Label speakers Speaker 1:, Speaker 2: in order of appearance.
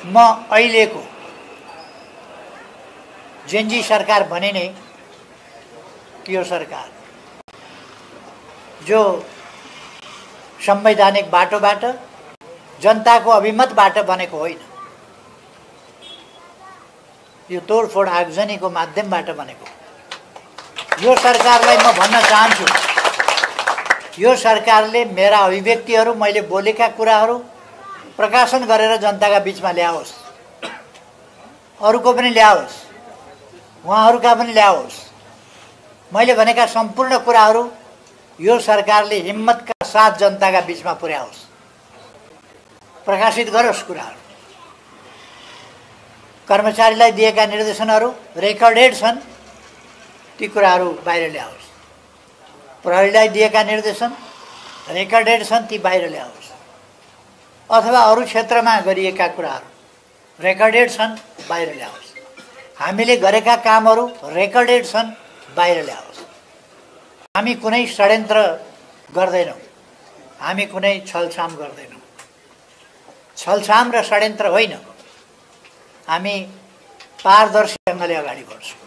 Speaker 1: म अहिलेको जेनजी सरकार भने नै त्यो सरकार जो संवैधानिक बाटोबाट जनताको अभिमतबाट बनेको होइन, यो तोडफोड आगजनीको माध्यमबाट बनेको। यो सरकारलाई म भन्न चाहन्छु, यो सरकारले मेरा अभिव्यक्तिहरू, मैले बोलेका कुराहरू प्रकाशन गरेर जनताका बीचमा ल्याओस्, अरूको पनि ल्याओस्, उहाँहरूका पनि ल्याओस्। मैले भनेका सम्पूर्ण कुराहरू यो सरकारले हिम्मतका साथ जनताका बीचमा पुर्याओस्, प्रकाशित गरोस् कुराहरू। कर्मचारीलाई दिएका निर्देशनहरू रेकर्डेड छन्, ती कुराहरू बाहिर ल्याओस्। प्रहरीलाई दिएका निर्देशन रेकर्डेड छन्, ती बाहिर ल्याओस्। अथवा अरू क्षेत्रमा गरिएका कुराहरू रेकर्डेड छन्, बाहिर ल्याओस्। हामीले गरेका कामहरू रेकर्डेड छन्, बाहिर ल्याओस्। हामी कुनै षड्यन्त्र गर्दैनौँ, हामी कुनै छलछाम गर्दैनौँ। छलछाम र षड्यन्त्र होइन, हामी पारदर्शी ढङ्गले अगाडि बढ्छौँ।